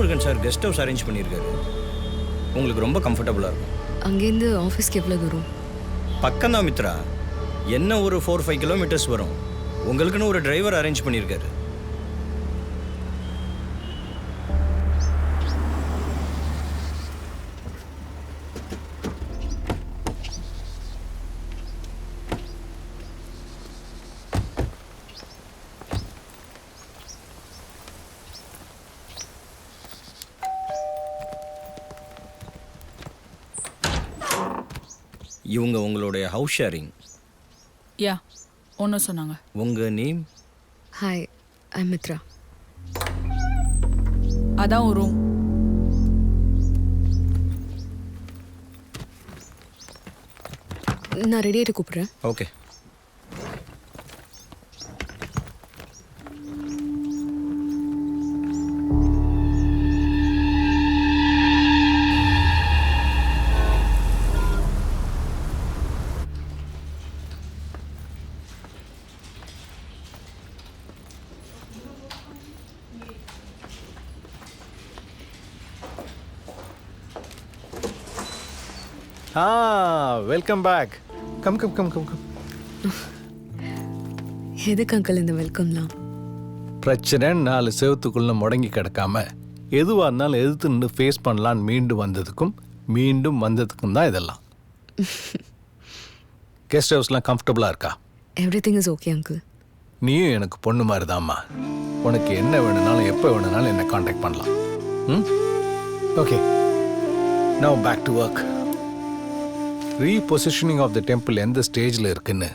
Velmurugan sir guest house arrange பண்ணியிருக்காரு. உங்களுக்கு ரொம்ப கம்ஃபர்டபுளாக இருக்கும். அங்கேருந்து ஆஃபீஸ்க்கு எவ்வளோ தூரம்? பக்கம்தான் மித்ரா. என்ன ஒரு 4-5 கிலோமீட்டர்ஸ் வரும். உங்களுக்குன்னு ஒரு டிரைவர் அரேஞ்ச் பண்ணியிருக்காரு. இவங்க உங்களுடைய ஹவுஸ் ஷேரிங். யா ஒன்று சொன்னாங்க. உங்கள் நேம்? ஹாய், ஐ மித்ரா. அதான் ஒரு ரூம். நான் ரெடி ஆகிட்டு கூப்பிட்றேன். ஓகே. Welcome back. கம். எதுக்கு அங்கிள் இந்த வெல்கம்லாம்? பிரச்சனை 4 செவத்துக்குள்ள முடங்கி கிடக்காம எதுவாக இருந்தாலும் எதிர்த்து நின்று ஃபேஸ் பண்ணலான்னு மீண்டும் வந்ததுக்கும் தான் இதெல்லாம். கெஸ்ட் ஹவுஸ்லாம் கம்ஃபர்டபுளாக இருக்கா? Everything is okay uncle. நீயும் எனக்கு பொண்ணு மாதிரி தான்மா. உனக்கு என்ன வேணும்னாலும் எப்போ வேணும்னாலும் என்னை காண்டாக்ட் பண்ணலாம். Okay, now back to work. Repositioning of the temple எந்த ஸ்டேஜில் இருக்குன்னு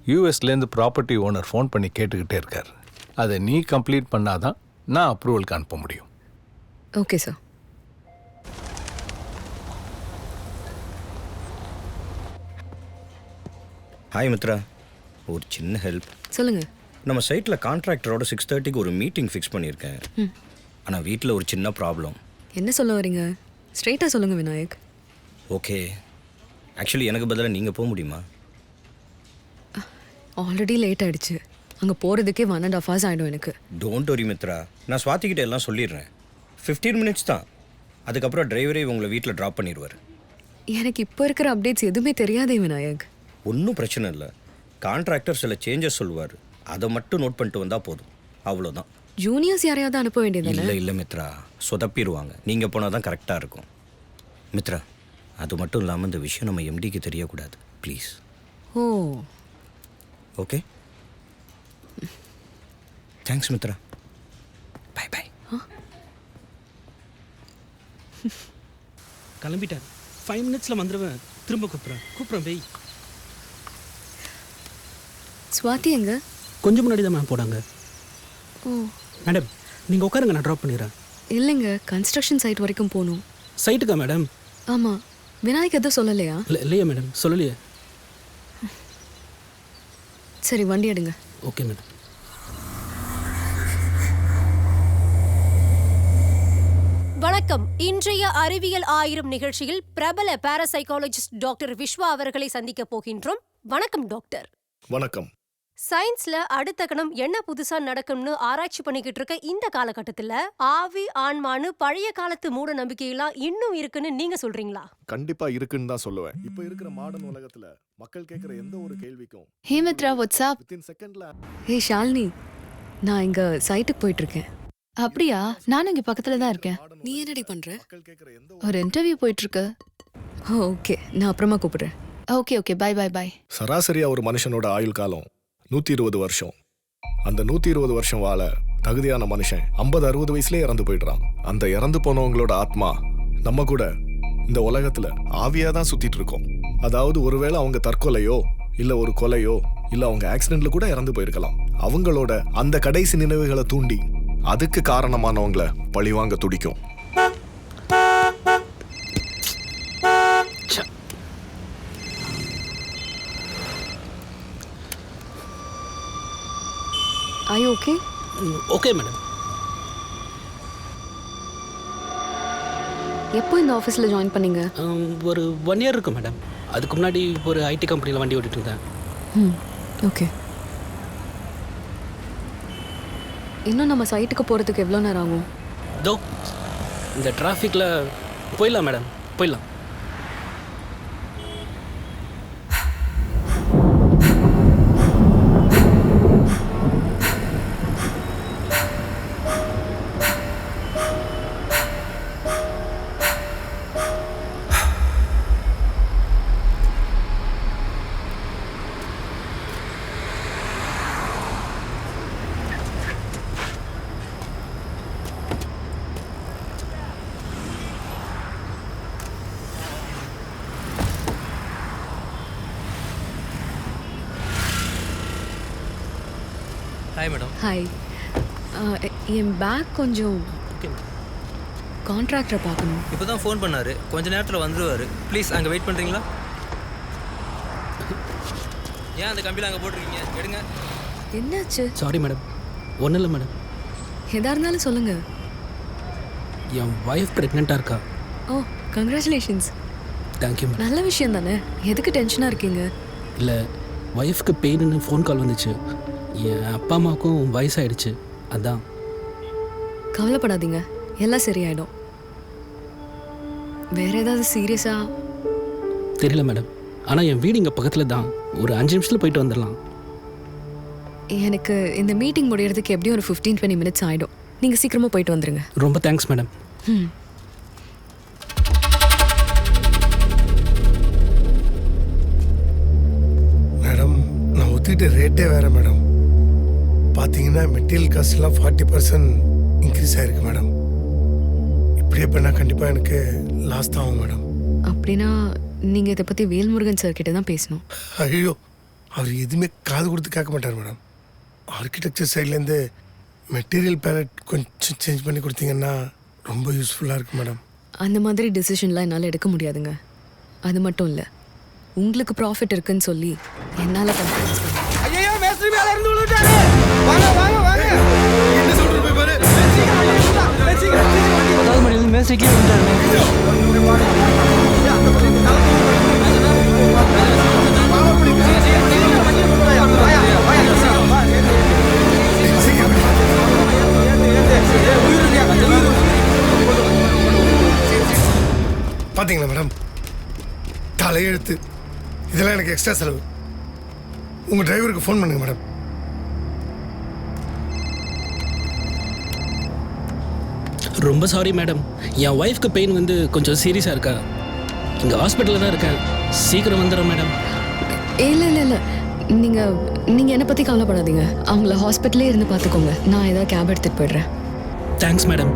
யூஎஸ்லேருந்து ப்ராப்பர்ட்டி ஓனர் ஃபோன் பண்ணி கேட்டுக்கிட்டே இருக்கார். அதை நீ கம்ப்ளீட் பண்ணாதான் நான் அப்ரூவலுக்கு அனுப்ப முடியும். Okay sir. ஹாய் மித்ரா, ஒரு சின்ன ஹெல்ப். சொல்லுங்கள். நம்ம சைட்டில் கான்ட்ராக்டரோட 6:30க்கு ஒரு மீட்டிங் ஃபிக்ஸ் பண்ணியிருக்கேன். ஆனால் வீட்டில் ஒரு சின்ன ப்ராப்ளம். என்ன சொல்ல வரீங்க? ஸ்ட்ரெயிட்டாக சொல்லுங்கள் விநாயக். ஓகே, ஆக்சுவலி எனக்கு பதிலாக நீங்கள் போக முடியுமா? ஆல்ரெடி லேட் ஆகிடுச்சு. அங்கே போகிறதுக்கே 1.5 hours ஆகிடும் எனக்கு. டோன்ட் வரி மித்ரா, நான் ஸ்வாதிக்கிட்ட எல்லாம் சொல்லிடுறேன். 15 minutes தான். அதுக்கப்புறம் டிரைவரே உங்களை வீட்டில் ட்ராப் பண்ணிடுவார். எனக்கு இப்போ இருக்கிற அப்டேட்ஸ் எதுவுமே தெரியாதே விநாயக். ஒன்றும் பிரச்சனை இல்லை. கான்ட்ராக்டர் சில சேஞ்சஸ் சொல்லுவார், அதை மட்டும் நோட் பண்ணிட்டு வந்தால் போதும். அவ்வளோதான். ஜூனியர்ஸ் யாரையாவது அனுப்ப வேண்டியது? இல்லை மித்ரா, சொதப்பிடுவாங்க. நீங்கள் போனால் தான் கரெக்டாக இருக்கும். மித்ரா, அது மட்டும் இல்லாமல் இந்த விஷயம் நம்ம எம்டிக்கு தெரியக்கூடாது, please. Oh okay, thanks Mitra. Bye bye. கிளம்பிட்டார். 5 minutesல வந்துடுவேன். திரும்ப கூப்பிட்றேன் வெய். ஸ்வாதி எங்க? கொஞ்சம் முன்னாடி தான் மேம் போடாங்க. ஓ மேடம், நீங்கள் உட்காருங்க, நான் ட்ராப் பண்ணிடுறேன். இல்லைங்க, கன்ஸ்ட்ரக்ஷன் சைட் வரைக்கும் போகணும். சைட்டுக்கா மேடம்? ஆமாம். விநாயக் எதுவும் சொல்லலையா? இல்லையா மேடம், சொல்லலையே. சரி, வண்டி எடுங்க. Okay madam. வணக்கம். இன்றைய அறிவியல் 1000 நிகழ்ச்சியில் பிரபல பாராசைக்காலஜிஸ்ட் டாக்டர் விஸ்வா அவர்களை சந்திக்க போகின்றோம். வணக்கம் டாக்டர். வணக்கம். சயின்ஸ்ல அடுத்த கணம் என்ன புதுசா நடக்கும்னு ஆராய்ச்சி பண்ணிக்கிட்டு இருக்க இந்த காலகட்டத்துல ஆவி ஆன்மான்னு பழைய காலத்து மூட நம்பிக்கையெல்லாம் இன்னும் இருக்குன்னு நீங்க சொல்றீங்களா? கண்டிப்பா இருக்குன்னு தான் சொல்லுவேன். இப்ப இருக்கிற மாடர்ன் உலகத்துல மக்கள் கேக்குற எந்த ஒரு கேள்விக்கும் ஹே மித்ரா, வாட்ஸ் அப்? வித்தின் செகண்ட்ல. ஹே ஷாலினி, நான் இங்க சைட்டுக்கு போயிட்டு இருக்கேன். அப்படியா? நானும் இங்க பக்கத்துல தான் இருக்கேன். நீ என்னடி பண்ற? மக்கள் கேக்குற எந்த ஒரு இன்டர்வியூ போயிட்டு இருக்கு. ஓகே, நான் அப்புறமா கூப்பிடுறேன். Okay bye bye bye. சராசரியா ஒரு மனுஷனோட ஆயுள் காலம் 120 வருஷம். அந்த 120 வருஷம் வாழ தகுதியான மனுஷன் 50-60 வயசுலயே இறந்து போயிடுறான். அந்த இறந்து போனவங்களோட ஆத்மா நம்ம கூட இந்த உலகத்துல ஆவியா தான் சுத்திட்டு இருக்கோம். அதாவது ஒருவேளை அவங்க தற்கொலையோ இல்ல ஒரு கொலையோ இல்ல அவங்க ஆக்சிடென்ட்ல கூட இறந்து போயிருக்கலாம். அவங்களோட அந்த கடைசி நினைவுகளை தூண்டி அதுக்கு காரணமானவங்களை பழிவாங்க துடிக்கும். Are you okay? Okay madam. எப்போ இந்த ஆஃபீஸில் ஜாயின் பண்ணீங்க? ஒரு 1 year இருக்கும் மேடம். அதுக்கு முன்னாடி ஒரு ஐடி கம்பெனியில் வண்டி ஓட்டிட்டு இருந்தேன். ஓகே. இன்னும் நம்ம சைட்டுக்கு போகிறதுக்கு எவ்வளோ நேரம் ஆகும்? தோ இந்த டிராஃபிக்கில் போயிடலாம் மேடம், போயிடலாம். Hi madam. ஹாய். என் பேக் கொஞ்சம் ஓகே. கான்ட்ராக்டரை பார்க்கணும். இப்போ தான் ஃபோன் பண்ணார், கொஞ்ச நேரத்தில் வந்துடுவார். ப்ளீஸ் அங்கே வெயிட் பண்ணுறீங்களா? ஏன் அந்த கம்பியில் அங்கே போட்டிருக்கீங்க? எடுங்க. என்னாச்சு? சாரி மேடம், ஒன்றும் இல்லை மேடம். எதா இருந்தாலும் சொல்லுங்க. என் ஒய்ஃப் ப்ரெக்னெண்ட்டாக இருக்கா. ஓ, கங்க்ராச்சுலேஷன்ஸ். Thank you madam. நல்ல விஷயம் தானே, எதுக்கு டென்ஷனாக இருக்கீங்க? இல்லை, ஒய்ஃப்க்கு பெயின்னு ஃபோன் கால் வந்துச்சு. என் அப்பா அம்மாவுக்கும் வயசாயிடுச்சு, அதான். கவலைப்படாதீங்க, எல்லாம் சரியாயிடும். வேற ஏதாவது சீரியஸா? தெரியல மேடம், ஆனால் என் வீடு இங்கே பக்கத்தில் தான், ஒரு 5 நிமிஷத்தில் போயிட்டு வந்துடலாம். எனக்கு இந்த மீட்டிங் முடியறதுக்கு எப்படியும் ஒரு 15-20 மினிட்ஸ் ஆகிடும். நீங்கள் சீக்கிரமாக போயிட்டு வந்துடுங்க. ரொம்ப தேங்க்ஸ் மேடம். ம். மேடம், நான் ஒத்துக்கிட்ட ரேட்டே வேறு மேடம். பார்த்தீங்கன்னா மெட்டீரியல் காஸ்ட்லாம் 40% இன்க்ரீஸ் ஆகிருக்கு மேடம். இப்படியே பண்ணால் கண்டிப்பாக எனக்கு லாஸ் தான் ஆகும் மேடம். அப்படின்னா நீங்கள் இதை பற்றி வேல்முருகன் சார் கிட்ட தான் பேசணும். ஐயோ, அவர் எதுவுமே காது கொடுத்து கேட்க மாட்டார் மேடம். ஆர்கிடெக்சர் சைட்லேருந்து மெட்டீரியல் பேலட் கொஞ்சம் சேஞ்ச் பண்ணி கொடுத்தீங்கன்னா ரொம்ப யூஸ்ஃபுல்லாக இருக்குது மேடம். அந்த மாதிரி டிசிஷன்லாம் என்னால் எடுக்க முடியாதுங்க. அது மட்டும் இல்லை, உங்களுக்கு ப்ராஃபிட் இருக்குன்னு சொல்லி என்னால் கன்ஃபிடன்ஸ் பண்ண. ஐயோ, மேஸ்திரி மேல இருந்து விழுந்துட்டாரு. வாங்க வாங்க வாங்க. என்ன சொல்ற போய் பாரு. அதாவது மணில மேஸ்திரிக்கே விழுந்துட்டாரு. பார்த்தீங்களா மேடம், தலையெழுத்து. இதெல்லாம் எனக்கு எக்ஸ்ட்ரா செலவு. உங்கள் டிரைவருக்கு ஃபோன் பண்ணுங்க மேடம். ரொம்ப சாரி மேடம், என் ஒய்ஃப்க்கு பெயின் வந்து கொஞ்சம் சீரியஸாக இருக்கா. இங்கே ஹாஸ்பிட்டலில் தான் இருக்கேன், சீக்கிரம் வந்துடுறேன் மேடம். இல்லை இல்லை இல்லை, நீங்கள் என்னை பற்றி கவலைப்படாதீங்க. அவங்கள ஹாஸ்பிட்டலே இருந்து பார்த்துக்கோங்க. நான் ஏதாவது கேப் எடுத்துகிட்டு போய்ட்றேன். Thanks madam.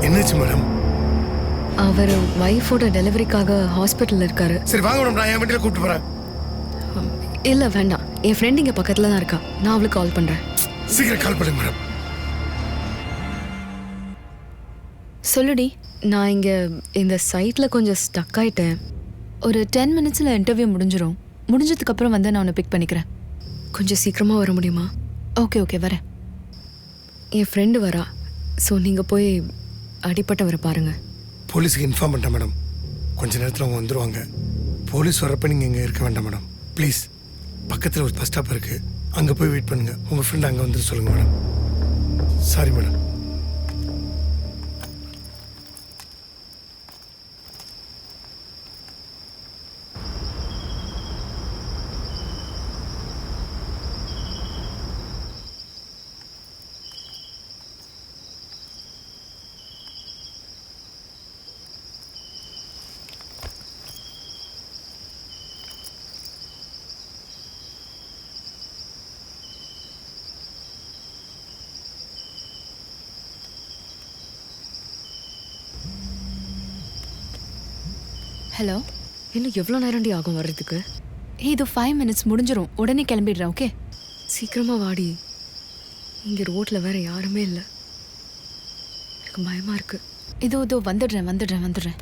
என்னாச்சு மேடம்? அவர் ஒய்ஃபோட டெலிவரிக்காக ஹாஸ்பிட்டலில் இருக்காரு. சரி வாங்க மேடம், நான் என் வீட்டில் கூப்பிட்டு போகிறேன். இல்லை வேண்டாம், என் ஃப்ரெண்ட் இங்கே பக்கத்தில் தான் இருக்கா. நான் அவளுக்கு கால் பண்ணுறேன். சீக்கிரம் கால் பண்ணுங்க மேடம். சொல்லுடி. நான் இங்கே இந்த சைட்டில் கொஞ்சம் ஸ்டக் ஆகிட்டேன். ஒரு 10 மினிட்ஸில் இன்டர்வியூ முடிஞ்சிடும். முடிஞ்சதுக்கப்புறம் வந்து நான் உன்னை பிக் பண்ணிக்கிறேன். கொஞ்சம் சீக்கிரமாக வர முடியுமா? ஓகே ஓகே, வரேன். என் ஃப்ரெண்டு வரா. ஸோ நீங்கள் போய் அடிப்பட்டவரை பாருங்கள். போலீஸுக்கு இன்ஃபார்ம் பண்ணிட்டேன் மேடம். கொஞ்ச நேரத்தில் அவங்க வந்துடுவாங்க. போலீஸ் வரப்போ நீங்கள் இங்கே இருக்க வேண்டாம் மேடம். ப்ளீஸ், பக்கத்தில் ஒரு பஸ் ஸ்டாப் இருக்குது, அங்கே போய் வெயிட் பண்ணுங்கள். உங்கள் ஃப்ரெண்ட் அங்கே வந்துட்டு சொல்லுங்கள் மேடம். Sorry madam. ஹலோ. இன்னும் எவ்வளோ நேரம்டி ஆகும் வர்றதுக்கு? இது 5 மினிட்ஸ் முடிஞ்சிடும். உடனே கிளம்பிடுறேன். ஓகே, சீக்கிரமாக வாடி. இங்கே ரோட்டில் வேற யாருமே இல்லை. எனக்கு பயமாக இருக்குது. இதோ வந்துடுறேன்.